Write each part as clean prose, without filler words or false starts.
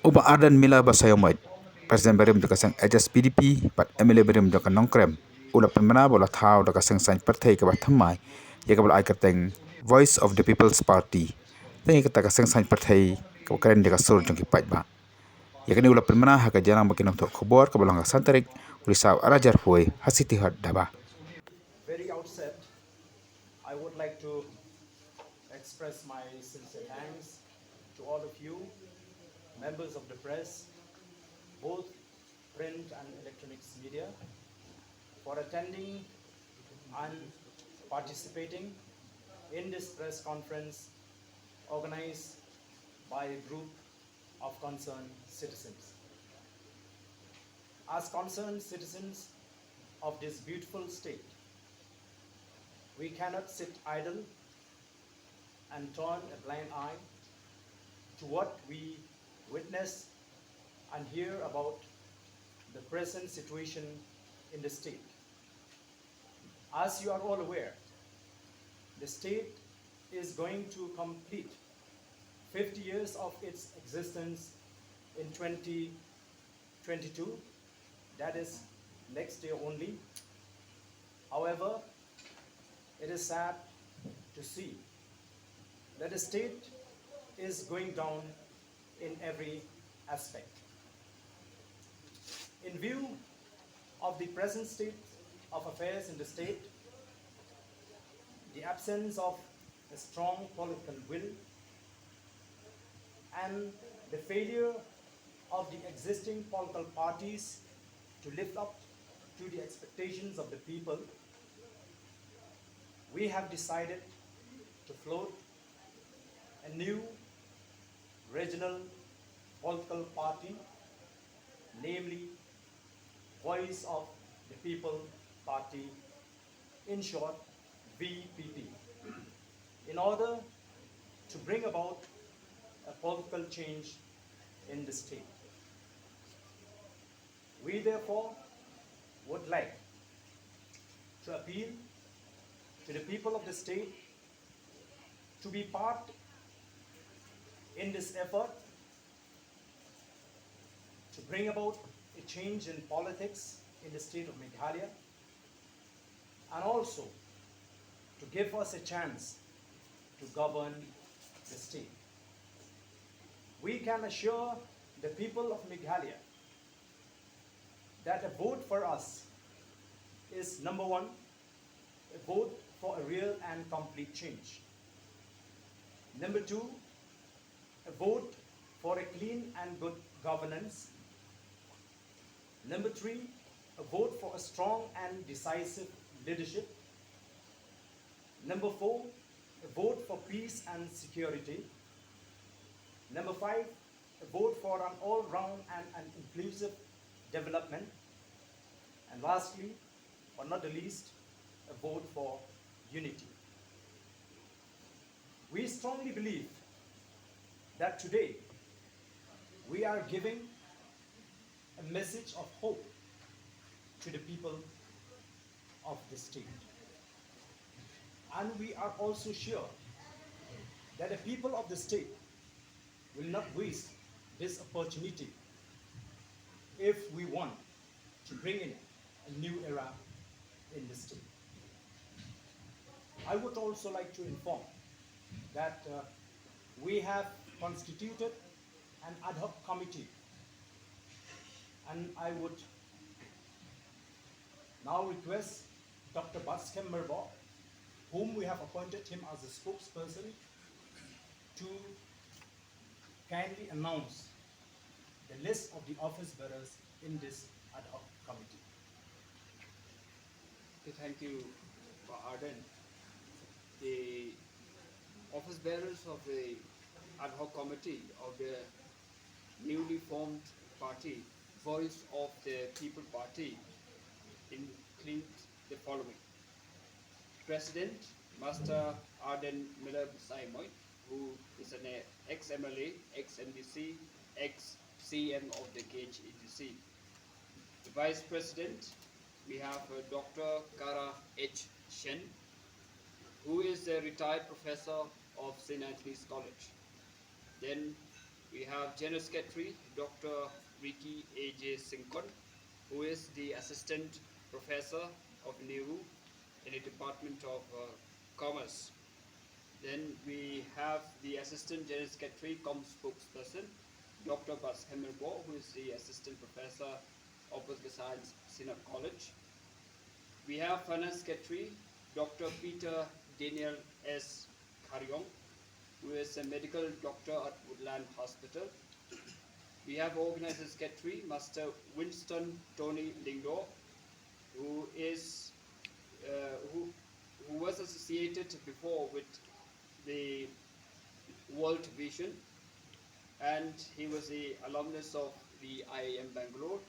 Uba Ardent mila basayomoit. Presiden berim da kasang ajas PDP pat MLA berim da nongkrem. Ula pemana bola Thaw da kasang sain partai ke bathamai. Ya kabel ai kateng Voice of the People's Party. Teng kata kasang sain partai ke keren da kasur jong kipat ba. Ya kani ula pemana ha ka janang bakin untuk khobor ke bolang santarik ulisaw arajar huai hasiti hat daba. Very outset, I would like to express my sincere thanks to all of you, members of the press, both print and electronics media, for attending and participating in this press conference organized by a group of concerned citizens. As concerned citizens of this beautiful state, we cannot sit idle and turn a blind eye to what we witness and hear about the present situation in the state. As you are all aware, the state is going to complete 50 years of its existence in 2022. That is next year only. However, it is sad to see that the state is going down in every aspect. In view of the present state of affairs in the state, the absence of a strong political will, and the failure of the existing political parties to live up to the expectations of the people, we have decided to float a new regional political party, namely Voice of the People Party, in short VPP, in order to bring about a political change in the state. We therefore would like to appeal to the people of the state to be part in this effort to bring about a change in politics in the state of Meghalaya, and also to give us a chance to govern the state. We can assure the people of Meghalaya that a vote for us is, number one, a vote for a real and complete change. Number two, a vote for a clean and good governance. Number three, a vote for a strong and decisive leadership. Number four, a vote for peace and security. Number five, a vote for an all-round and an inclusive development. And lastly, but not the least, a vote for unity. We strongly believe that today we are giving a message of hope to the people of the state. And we are also sure that the people of the state will not waste this opportunity if we want to bring in a new era in the state. I would also like to inform that we have constituted an ad hoc committee, and I would now request Dr. Baskem Merbok, whom we have appointed him as a spokesperson, to kindly announce the list of the office bearers in this ad hoc committee. Thank you, Ardent. The office bearers of the ad hoc committee of the newly formed party, Voice of the People Party, include the following. President, Master Ardent Miller Saimoy, who is an ex-MLA, ex-MDC, ex-CM of the KHEDC. The Vice President, we have Dr. Kara H. Shen, who is a retired professor of St. Anthony's College. Then we have General Secretary Dr. Ricky A.J. Sinkon, who is the Assistant Professor of Nehru in the Department of Commerce. Then we have the Assistant General Secretary, Com Spokesperson, Dr. Bas Hemmelbo, who is the Assistant Professor of Political Science, Sinat College. We have Finance Secretary, Dr. Peter Daniel S. Karyong, who is a medical doctor at Woodland Hospital. We have Organizer Secretary, Master Winston Tony Lingdo, who is who was associated before with the World Vision, and he was the alumnus of the IIM Bangalore.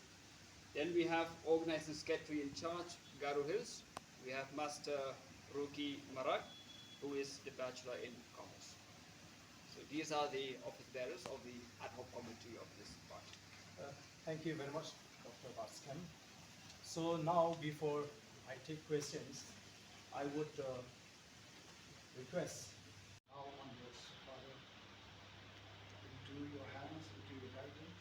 Then we have Organizing Secretary in charge, Garo Hills. We have Master Ruki Marak, who is the Bachelor in Commerce. So these are the office bearers of the ad hoc committee of this party. Thank you very much, Dr. Baskem. So now, before I take questions, I would request now on this, Father, into your hands, into your guidance.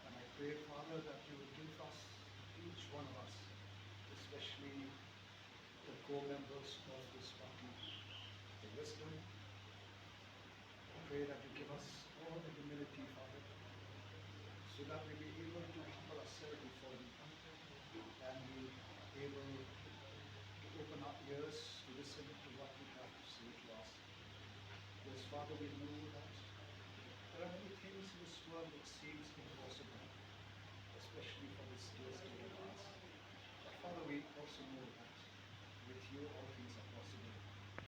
And I pray, Father, that you will give us, each one of us, especially the co-members of this party, the wisdom. I pray that you give us all the humility, Father, so that we be able to humble ourselves before you and be able to open our ears to listen to what you have to say to us. Because, Father, we know that there are many things in this world that seems impossible, especially for this year's day of ours. But Father, we also know that with you all things are